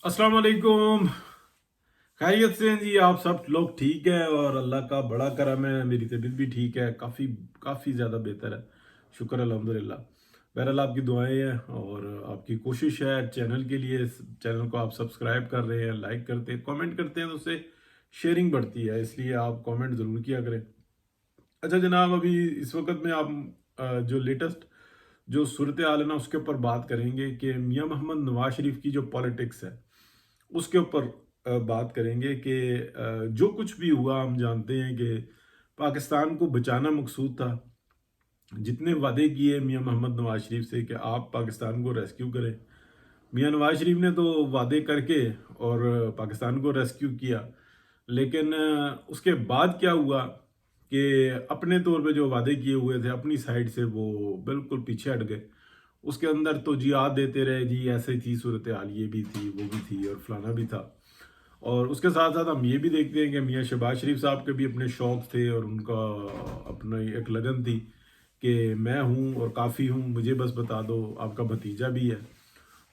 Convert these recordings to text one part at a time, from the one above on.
अस्सलाम वालेकुम। खैरियत से हैं जी? आप सब लोग ठीक है और अल्लाह का बड़ा करम है। मेरी तबीयत भी ठीक है, काफ़ी काफ़ी ज़्यादा बेहतर है, शुक्र अल्हम्दुलिल्लाह। बहरहाल आपकी दुआएं हैं और आपकी कोशिश है चैनल के लिए। इस चैनल को आप सब्सक्राइब कर रहे हैं, लाइक करते हैं, कमेंट करते हैं, तो उससे शेयरिंग बढ़ती है, इसलिए आप कमेंट ज़रूर किया करें। अच्छा जनाब, अभी इस वक्त में आप जो लेटेस्ट जो सूरत हाल है ना, उसके ऊपर बात करेंगे कि मियाँ मोहम्मद नवाज शरीफ की जो पॉलिटिक्स है उसके ऊपर बात करेंगे कि जो कुछ भी हुआ हम जानते हैं कि पाकिस्तान को बचाना मकसूद था। जितने वादे किए मियाँ मोहम्मद नवाज शरीफ से कि आप पाकिस्तान को रेस्क्यू करें, मियाँ नवाज शरीफ ने तो वादे करके और पाकिस्तान को रेस्क्यू किया, लेकिन उसके बाद क्या हुआ कि अपने तौर पे जो वादे किए हुए थे अपनी साइड से वो बिल्कुल पीछे हट गए। उसके अंदर तो जी याद देते रहे, जी ऐसे थी सूरत हाल, ये भी थी, वो भी थी और फलाना भी था। और उसके साथ साथ हम ये भी देखते हैं कि मियाँ शहबाज शरीफ साहब के भी अपने शौक थे और उनका अपनी एक लगन थी कि मैं हूँ और काफ़ी हूँ, मुझे बस बता दो, आपका भतीजा भी है।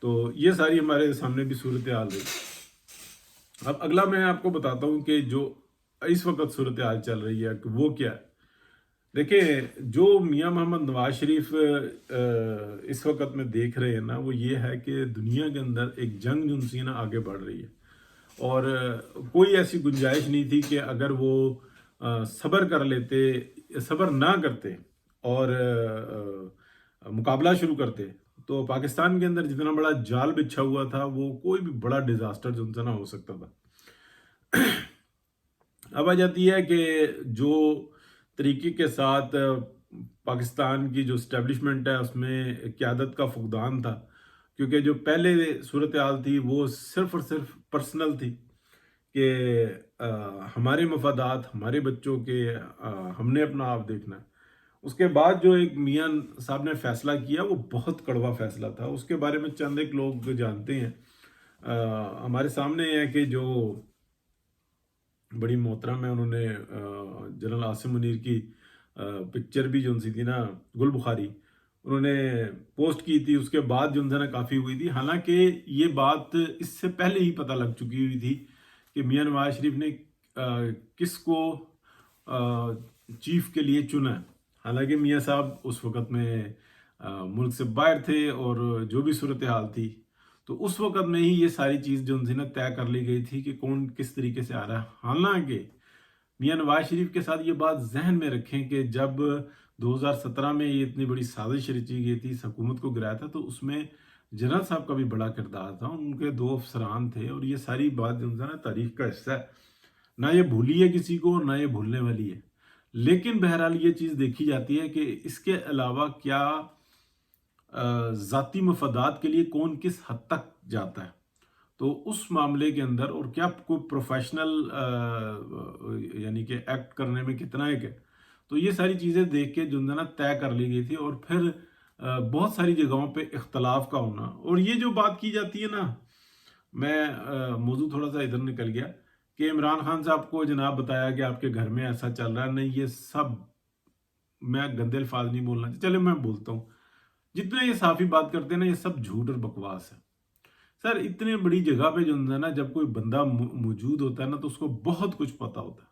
तो ये सारी हमारे सामने भी सूरत हाल रही। अब अगला मैं आपको बताता हूँ कि जो इस वक्त सूरत हाल चल रही है कि वो क्या है। देखिए, जो मियाँ मोहम्मद नवाज शरीफ इस वक्त में देख रहे हैं ना, वो ये है कि दुनिया के अंदर एक जंग जो सी ना आगे बढ़ रही है और कोई ऐसी गुंजाइश नहीं थी कि अगर वो सब्र कर लेते, सब्र ना करते और मुकाबला शुरू करते, तो पाकिस्तान के अंदर जितना बड़ा जाल बिछा हुआ था वो कोई भी बड़ा डिजास्टर जो उनसे ना हो सकता था। अब आ जाती है कि जो तरीके के साथ पाकिस्तान की जो स्टैब्लिशमेंट है उसमें क़यादत का फुकदान था, क्योंकि जो पहले सूरत हाल थी वो सिर्फ और सिर्फ पर्सनल थी कि हमारे मफादात, हमारे बच्चों के, हमने अपना आप देखना है। उसके बाद जो एक मियाँ साहब ने फैसला किया वो बहुत कड़वा फैसला था, उसके बारे में चंद एक लोग जानते हैं। हमारे सामने है कि जो बड़ी मोहतरम है, उन्होंने जनरल आसिम मुनीर की पिक्चर भी जो सी थी ना, गुल बुखारी, उन्होंने पोस्ट की थी। उसके बाद जो ना काफ़ी हुई थी, हालांकि ये बात इससे पहले ही पता लग चुकी हुई थी कि मियाँ नवाज शरीफ ने किसको चीफ के लिए चुना है। हालांकि मियाँ साहब उस वक़्त में मुल्क से बाहर थे और जो भी सूरत हाल थी, तो उस वक़्त में ही ये सारी चीज़ जो उनसे ना तय कर ली गई थी कि कौन किस तरीके से आ रहा है। हालांकि मियाँ नवाज शरीफ के साथ ये बात जहन में रखें कि जब 2017 में ये इतनी बड़ी साजिश रची गई थी, इस हुकूमत को गिराया था, तो उसमें जनरल साहब का भी बड़ा किरदार था, उनके 2 अफसरान थे और ये सारी बात जो है ना तारीख का हिस्सा है। ना ये भूली है किसी को, ना ये भूलने वाली है। लेकिन बहरहाल ये चीज़ देखी जाती है कि इसके अलावा क्या ज़ाती मफादात के लिए कौन किस हद तक जाता है। तो उस मामले के अंदर और क्या कोई प्रोफेशनल यानी कि एक्ट करने में कितना एक है, तो ये सारी चीज़ें देख के जो है ना तय कर ली गई थी। और फिर बहुत सारी जगहों पे इख्तलाफ का होना, और ये जो बात की जाती है ना, मैं मौजू थोड़ा सा इधर निकल गया कि इमरान खान साहब को जनाब बताया कि आपके घर में ऐसा चल रहा है, नहीं ये सब, मैं गंदे अल्फाज नहीं बोलना, चले मैं बोलता हूँ, जितने ये साफी बात करते हैं ना, ये सब झूठ और बकवास है। सर इतने बड़ी जगह पे जो है ना, जब कोई बंदा मौजूद होता है ना, तो उसको बहुत कुछ पता होता है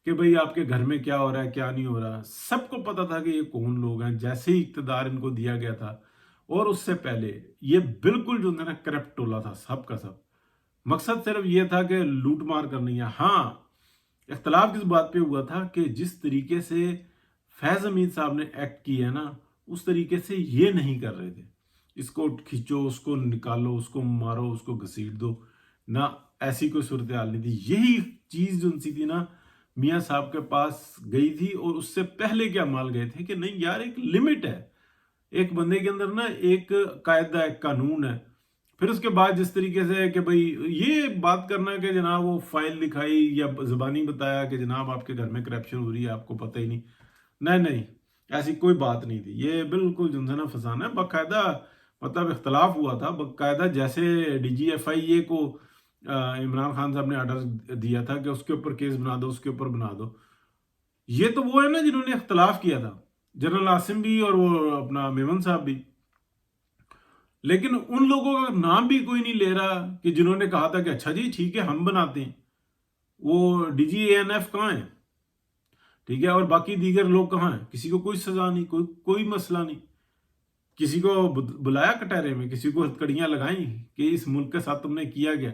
कि भाई आपके घर में क्या हो रहा है, क्या नहीं हो रहा। सबको पता था कि ये कौन लोग हैं जैसे ही इक्तदार इनको दिया गया था, और उससे पहले ये बिल्कुल जो है ना करप्ट टोला था, सब का सब। मकसद सिर्फ ये था कि लूट मार करनी है। हाँ, इख्तलाफ किस बात पे हुआ था कि जिस तरीके से फैज हमीद साहब ने एक्ट किया है ना, उस तरीके से ये नहीं कर रहे थे। इसको खींचो, उसको निकालो, उसको मारो, उसको घसीट दो ना, ऐसी कोई सूरत हाल नहीं थी। यही चीज जो सी थी ना, मियाँ साहब के पास गई थी। और उससे पहले क्या मान गए थे कि नहीं यार, एक लिमिट है, एक बंदे के अंदर ना एक कायदा, एक कानून है। फिर उसके बाद जिस तरीके से है कि भाई ये बात करना कि जनाब वो फाइल दिखाई या जुबानी बताया कि जनाब आपके घर में करप्शन हो रही है, आपको पता ही नहीं, नहीं नहीं, ऐसी कोई बात नहीं थी। ये बिल्कुल जो है ना फसाना है, बाकायदा मतलब इख्तलाफ हुआ था बाकायदा। जैसे DGFIA को इमरान खान साहब ने ऑर्डर दिया था कि उसके ऊपर केस बना दो, उसके ऊपर बना दो। ये तो वो है ना जिन्होंने इख्तलाफ किया था, जनरल आसिम भी और वो अपना मेमन साहब भी। لیکن ان لوگوں کا نام بھی کوئی نہیں لے رہا کہ جنہوں نے کہا تھا کہ اچھا جی ٹھیک ہے ہم بناتے ہیں. وہ ڈی جی اے این ایف کہاں ہیں؟ ٹھیک ہے، اور باقی دیگر لوگ کہاں ہیں؟ کسی کو کوئی سزا نہیں، کوئی مسئلہ نہیں. کسی کو بلایا کٹہرے میں، کسی کو ہتکڑیاں لگائیں کہ اس ملک کے ساتھ تم نے کیا گیا.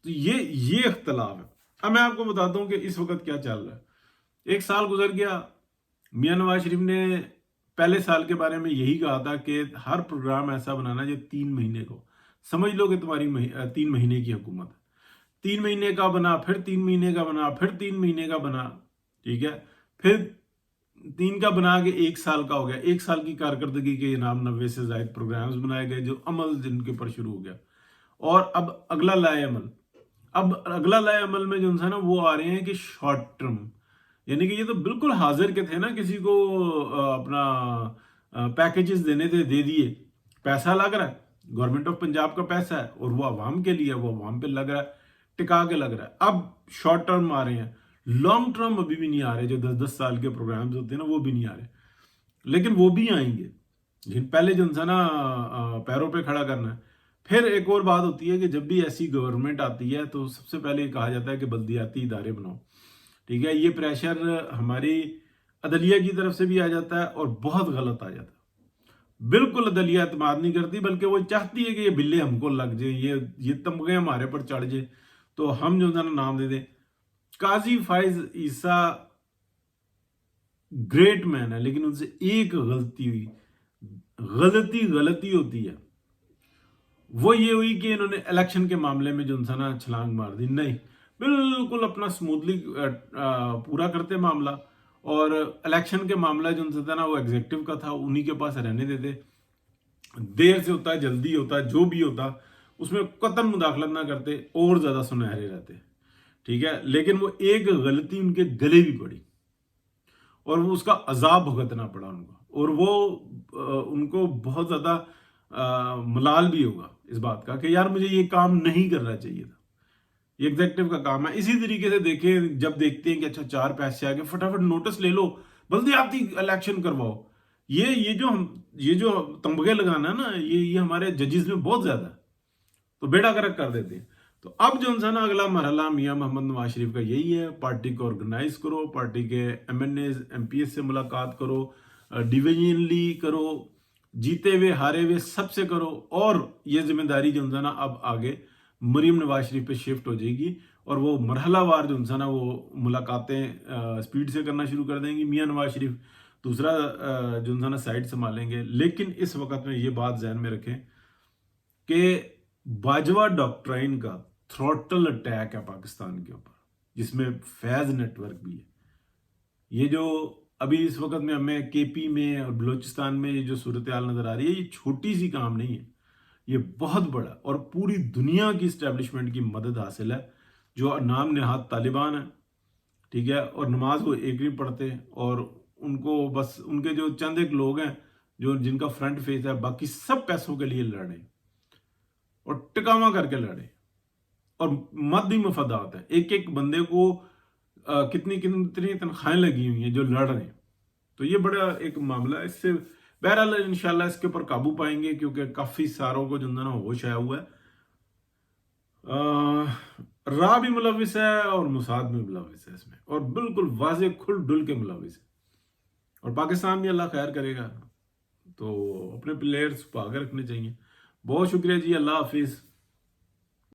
تو یہ اختلاف ہے. اب میں آپ کو بتاتا ہوں کہ اس وقت کیا چل رہا ہے. 1 سال گزر گیا، میاں نواز شریف نے پہلے سال کے بارے میں یہی کہا تھا کہ ہر پروگرام ایسا بنانا جو 3 مہینے کو، سمجھ لو کہ تمہاری 3 مہینے کی حکومت ہے. 3 مہینے کا بنا، پھر 3 مہینے کا بنا، پھر 3 مہینے کا بنا. ٹھیک ہے، پھر 3 کا بنا کے 1 سال کا ہو گیا. 1 سال کی کارکردگی کے نام 90 سے زائد پروگرامز بنائے گئے جو عمل جن کے اوپر شروع ہو گیا. اور اب اگلا لائے عمل میں جو انسان ہے وہ آ رہے ہیں کہ شارٹ ٹرم، یعنی کہ یہ تو بالکل حاضر کے تھے نا، کسی کو اپنا پیکیجز دینے تھے، دے دیے. پیسہ لگ رہا ہے، گورنمنٹ آف پنجاب کا پیسہ ہے اور وہ عوام کے لیے، وہ عوام پہ لگ رہا ہے، ٹکا کے لگ رہا ہے. اب شارٹ ٹرم آ رہے ہیں، لانگ ٹرم ابھی بھی نہیں آ رہے. جو 10 10 سال کے پروگرامز ہوتے ہیں نا وہ بھی نہیں آ رہے، لیکن وہ بھی آئیں گے. لیکن پہلے جو انسان پیروں پہ کھڑا کرنا ہے. پھر ایک اور بات ہوتی ہے کہ جب بھی ایسی گورنمنٹ آتی ہے تو سب سے پہلے کہا جاتا ہے کہ بلدیاتی ادارے بناؤ. ٹھیک ہے، یہ پریشر ہماری عدلیہ کی طرف سے بھی آ جاتا ہے اور بہت غلط آ جاتا ہے. بالکل عدلیہ اعتماد نہیں کرتی، بلکہ وہ چاہتی ہے کہ یہ بلے ہم کو لگ جائیں، یہ تمغے ہمارے پر چڑھ جائیں تو ہم جو نام دے دیں. قاضی فائز عیسیٰ گریٹ مین ہے، لیکن ان سے ایک غلطی ہوئی، غلطی ہوتی ہے. وہ یہ ہوئی کہ انہوں نے الیکشن کے معاملے میں جو انسان چھلانگ مار دی. نہیں، بالکل اپنا سموتھلی پورا کرتے معاملہ، اور الیکشن کے معاملہ جو انسان تھا نا وہ ایگزیکٹو کا تھا، انہی کے پاس رہنے دیتے. دیر سے ہوتا ہے، جلدی ہوتا ہے، جو بھی ہوتا اس میں قطعاً مداخلت نہ کرتے، اور زیادہ سنہرے رہتے. ٹھیک ہے، لیکن وہ ایک غلطی ان کے گلے بھی پڑی اور اس کا عذاب بھگتنا پڑا ان کو، اور وہ ان کو بہت زیادہ ملال بھی ہوگا اس بات کا کہ یار مجھے یہ کام نہیں کرنا چاہیے تھا. یہ ایگزیکٹو کا کام ہے. اسی طریقے سے دیکھیں، جب دیکھتے ہیں کہ اچھا 4 پیسے آگے، فٹافٹ نوٹس لے لو، بلدیاتی الیکشن کرواؤ. یہ جو تمغے لگانا ہے نا، یہ ہمارے ججز میں بہت زیادہ ہے، تو بیڑا گرک کر دیتے ہیں. تو اب جو انسان اگلا مرحلہ میاں محمد نواز شریف کا یہی ہے، پارٹی کو آرگنائز کرو، پارٹی کے MNAs MPs سے ملاقات کرو، ڈیویژنلی کرو، جیتے ہوئے ہارے ہوئے سب سے کرو. اور یہ ذمہ داری جو انسان اب آگے مریم نواز شریف پہ شفٹ ہو جائے گی، اور وہ مرحلہ وار جو انسان وہ ملاقاتیں سپیڈ سے کرنا شروع کر دیں گی. میاں نواز شریف دوسرا جو انسان سائڈ سنبھالیں گے. لیکن اس وقت میں یہ بات ذہن میں رکھیں کہ باجوہ ڈاکٹرائن کا تھروٹل اٹیک ہے پاکستان کے اوپر، جس میں فیض نیٹ ورک بھی ہے. یہ جو ابھی اس وقت میں ہمیں کے پی میں اور بلوچستان میں یہ جو صورتحال نظر آ رہی ہے، یہ چھوٹی سی کام نہیں ہے، یہ بہت بڑا اور پوری دنیا کی اسٹیبلشمنٹ کی مدد حاصل ہے، جو نام نہاد طالبان ہیں. ٹھیک ہے، اور نماز وہ ایک نہیں پڑھتے، اور ان کو بس ان کے جو چند ایک لوگ ہیں جو جن کا فرنٹ فیس ہے، باقی سب پیسوں کے لیے لڑے اور ٹکاوا کر کے لڑے، اور مادی مفادات ہیں. ایک ایک بندے کو کتنی تنخواہیں لگی ہوئی ہیں جو لڑ رہے ہیں. تو یہ بڑا ایک معاملہ ہے. اس سے بہرحال انشاءاللہ اس کے اوپر قابو پائیں گے، کیونکہ کافی ساروں کو جو نا ہوش آیا ہوا ہے. راہ بھی ملوث ہے اور موساد بھی ملوث ہے اس میں، اور بالکل واضح کھل ڈل کے ملوث ہے. اور پاکستان بھی اللہ خیر کرے گا، تو اپنے پلیئرز کو آگے رکھنے چاہیے. بہت شکریہ جی، اللہ حافظ.